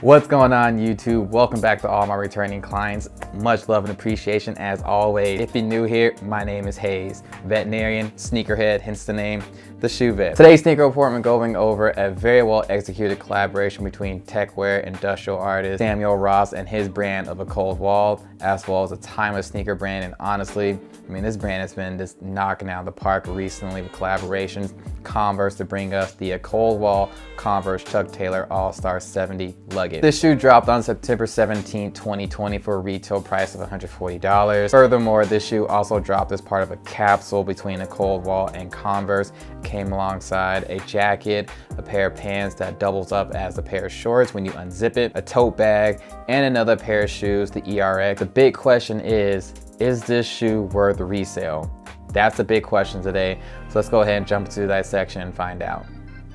What's going on YouTube? Welcome back to all my returning clients. Much love and appreciation as always. If you're new here, my name is Hayes, veterinarian, sneakerhead, hence the name, TheShoeVet. Today's sneaker report, I'm going over a very well executed collaboration between techwear industrial artist Samuel Ross and his brand of AColdWall, as well as a timeless sneaker brand. And honestly, I mean, this brand has been just knocking out the park recently with collaborations. Converse to bring us the AColdWall Converse Chuck Taylor All-Star 70 luggage. This shoe dropped on September 17, 2020 for a retail price of $140. Furthermore, this shoe also dropped as part of a capsule between AColdWall and Converse. It came alongside a jacket, a pair of pants that doubles up as a pair of shorts when you unzip it, a tote bag, and another pair of shoes, the ERX. The big question is this shoe worth resale? That's the big question today. So let's go ahead and jump into the dissection and find out.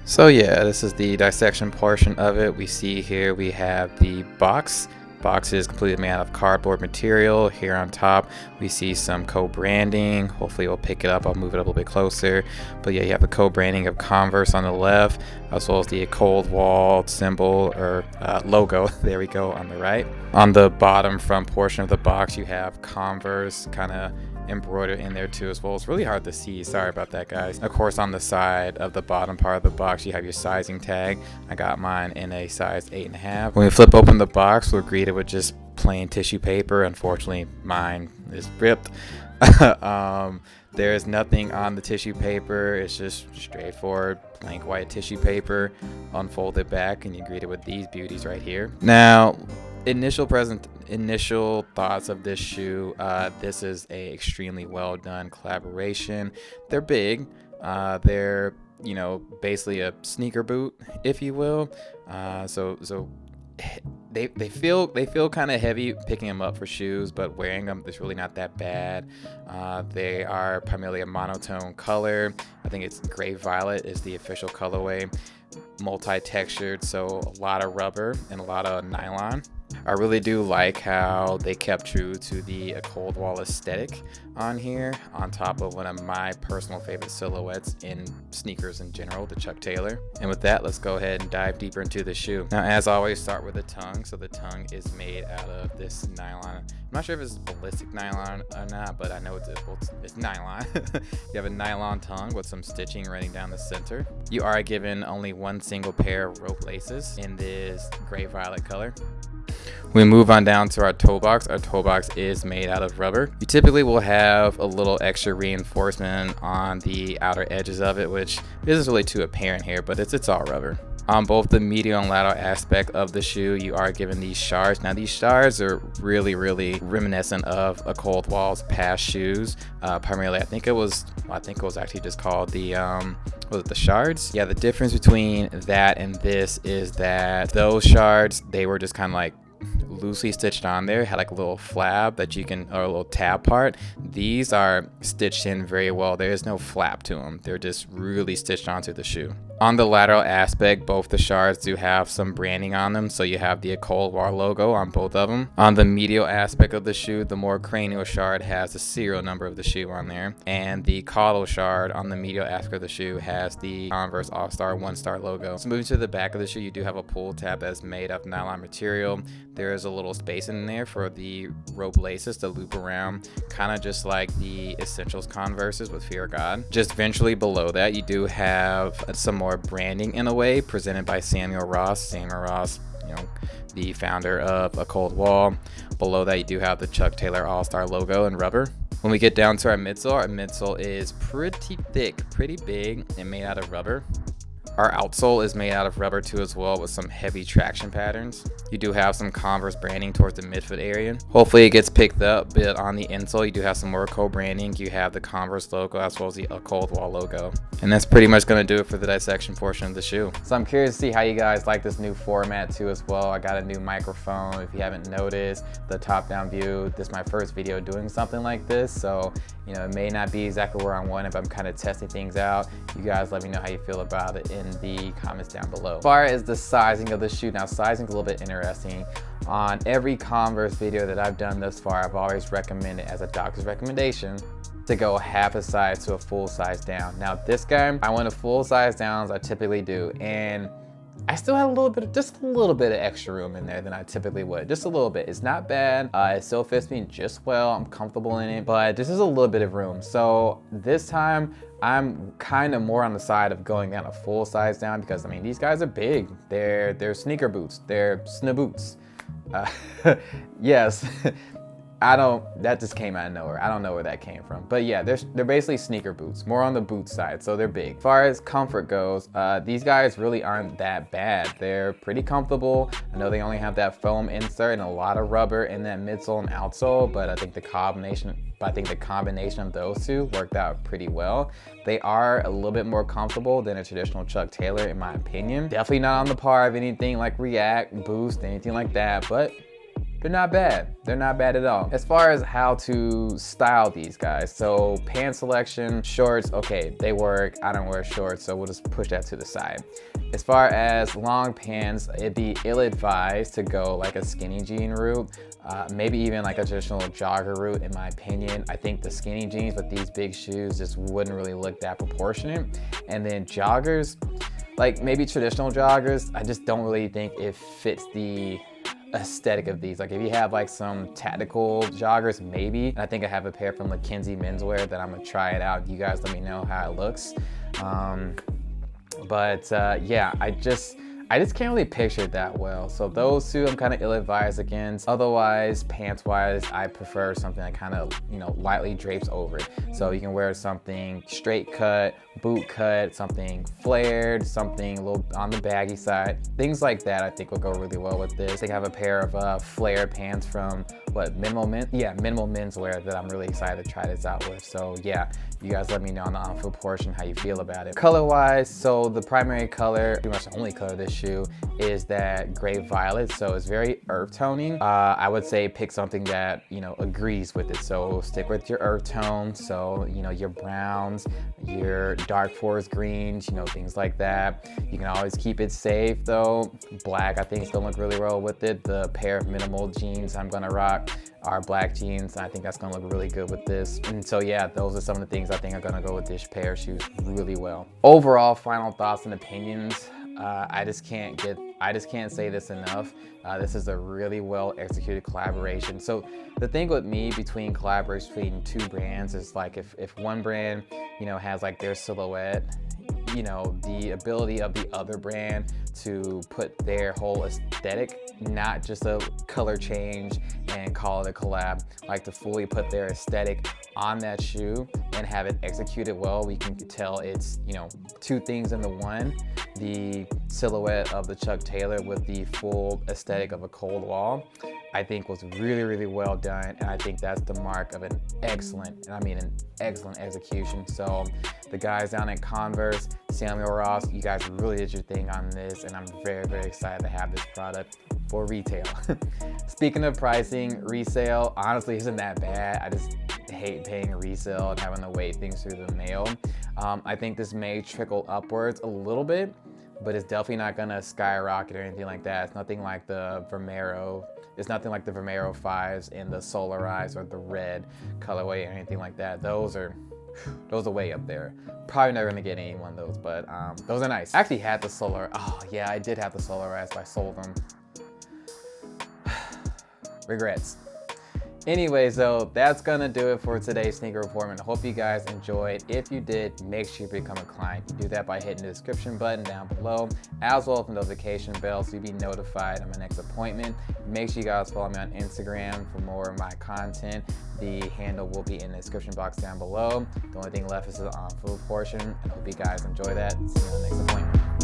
So yeah, this is the dissection portion of it. We see here we have the box. Box is completely made out of cardboard material. Here on top, we see some co-branding. Hopefully we'll pick it up. I'll move it up a little bit closer. But yeah, you have the co-branding of Converse on the left, as well as the AColdWall symbol or logo. There we go on the right. On the bottom front portion of the box, you have Converse kind of embroidered in there too as well. It's really hard to see, sorry about that guys. Of course, on the side of the bottom part of the box you have your sizing tag. I got mine in a size 8.5. When we flip open the box, we're greeted with just plain tissue paper. Unfortunately, mine is ripped. There is nothing on the tissue paper. It's just straightforward blank white tissue paper unfolded back, and you're greeted with these beauties right here. Now, initial thoughts of this shoe. This is a extremely well done collaboration. They're big. They're, you know, basically a sneaker boot, if you will. So they feel kind of heavy picking them up for shoes, but wearing them is really not that bad. They are primarily a monotone color. I think it's gray violet is the official colorway. Multi-textured, so a lot of rubber and a lot of nylon. I really do like how they kept true to the AColdWall aesthetic on here, on top of one of my personal favorite silhouettes in sneakers in general, the Chuck Taylor. And with that, let's go ahead and dive deeper into the shoe. Now, as always, start with the tongue. So the tongue is made out of this nylon. I'm not sure if it's ballistic nylon or not, but I know it's nylon. You have a nylon tongue with some stitching running down the center. You are given only one single pair of rope laces in this gray violet color. We move on down to our toe box. Our toe box is made out of rubber. You typically will have a little extra reinforcement on the outer edges of it, which isn't really too apparent here, but it's all rubber. On both the medial and lateral aspect of the shoe, you are given these shards. Now these shards are really reminiscent of AColdWall's past shoes. Primarily, I think it was actually just called the was it the shards? Yeah, the difference between that and this is that those shards, they were just kind of like loosely stitched on there, had like a little flap that you can, or a little tab part. These are stitched in very well. There is no flap to them. They're just really stitched onto the shoe. On the lateral aspect, both the shards do have some branding on them, so you have the AColdWall logo on both of them. On the medial aspect of the shoe, the more cranial shard has the serial number of the shoe on there, and the caudal shard on the medial aspect of the shoe has the Converse All-Star 1-star logo. So moving to the back of the shoe, you do have a pull tab that's made of nylon material. There is a little space in there for the rope laces to loop around, kind of just like the Essentials Converses with Fear of God. Just ventrally below that, you do have some more branding in a way presented by Samuel Ross. Samuel Ross, you know, the founder of AColdWall. Below that, you do have the Chuck Taylor All-Star logo in rubber. When we get down to our midsole is pretty thick, pretty big, and made out of rubber. Our outsole is made out of rubber too as well, with some heavy traction patterns. You do have some Converse branding towards the midfoot area. Hopefully it gets picked up, but on the insole you do have some more co-branding. You have the Converse logo as well as the AColdWall logo. And that's pretty much going to do it for the dissection portion of the shoe. So I'm curious to see how you guys like this new format too as well. I got a new microphone. If you haven't noticed the top-down view, this is my first video doing something like this, so you know, it may not be exactly where I want it, but I'm kind of testing things out. You guys let me know how you feel about it in the comments down below. As far as the sizing of the shoe, now sizing is a little bit interesting. On every Converse video that I've done thus far, I've always recommended as a doctor's recommendation to go half a size to a full size down. Now this guy, I went a full size down as I typically do, and I still had a little bit, just a little bit of extra room in there than I typically would. Just a little bit. It's not bad. It still fits me just well. I'm comfortable in it, but this is a little bit of room. So this time I'm kind of more on the side of going down a full size down, because I mean, these guys are big. They're sneaker boots. They're snaboots. Yes. That just came out of nowhere. I don't know where that came from. But yeah, they're basically sneaker boots, more on the boot side, so they're big. As far as comfort goes, these guys really aren't that bad. They're pretty comfortable. I know they only have that foam insert and a lot of rubber in that midsole and outsole, but I think the combination of those two worked out pretty well. They are a little bit more comfortable than a traditional Chuck Taylor, in my opinion. Definitely not on the par of anything like React, Boost, anything like that, but they're not bad. They're not bad at all. As far as how to style these guys, so pant selection, shorts, okay, they work. I don't wear shorts, so we'll just push that to the side. As far as long pants, it'd be ill-advised to go like a skinny jean route, maybe even like a traditional jogger route, in my opinion. I think the skinny jeans with these big shoes just wouldn't really look that proportionate. And then joggers, like maybe traditional joggers, I just don't really think it fits the aesthetic of these. Like if you have like some tactical joggers, maybe. And I think I have a pair from LAKENZI menswear that I'm gonna try it out. You guys let me know how it looks. Yeah, I just can't really picture it that well. So those two I'm kind of ill-advised against. Otherwise, pants-wise, I prefer something that kind of, you know, lightly drapes over it. So you can wear something straight cut, boot cut, something flared, something a little on the baggy side. Things like that I think will go really well with this. I think I have a pair of flared pants from Minimal Menswear that I'm really excited to try this out with. So yeah, you guys let me know on the on-foot portion how you feel about it. Color-wise, so the primary color, pretty much the only color of this shoe, is that gray violet. So it's very earth toning. I would say pick something that, you know, agrees with it. So stick with your earth tone. So, you know, your browns, your dark forest greens, you know, things like that. You can always keep it safe though. Black, I think it's gonna look really well with it. The pair of minimal jeans I'm gonna rock are black jeans. I think that's gonna look really good with this. And so yeah, those are some of the things I think are gonna go with this pair of shoes really well. Overall, final thoughts and opinions. I just can't say this enough. This is a really well executed collaboration. So the thing with me between collaborations between two brands is like if one brand, you know, has like their silhouette, you know, the ability of the other brand to put their whole aesthetic, not just a color change and call it a collab, like to fully put their aesthetic on that shoe and have it executed well. We can tell it's, you know, two things in the one. The silhouette of the Chuck Taylor with the full aesthetic of a AColdWall, I think was really, really well done. And I think that's the mark of an excellent, and I mean an excellent execution. So the guys down at Converse, Samuel Ross, you guys really did your thing on this, and I'm very, very excited to have this product for retail. Speaking of pricing, resale honestly isn't that bad. I just hate paying resale and having to wait things through the mail. I think this may trickle upwards a little bit, but it's definitely not gonna skyrocket or anything like that. It's nothing like the Vomero. It's nothing like the Vomero 5s in the Solarize or the red colorway or anything like that. Those are way up there. Probably never gonna get any one of those, but those are nice. I actually had the Solar. Oh yeah, I did have the Solarize, but I sold them. Regrets. Anyways, though, that's gonna do it for today's sneaker report. I hope you guys enjoyed. If you did, make sure you become a client. You do that by hitting the description button down below, as well as the notification bell so you'll be notified of my next appointment. Make sure you guys follow me on Instagram for more of my content. The handle will be in the description box down below. The only thing left is the on-foot portion, and I hope you guys enjoy that. See you on the next appointment.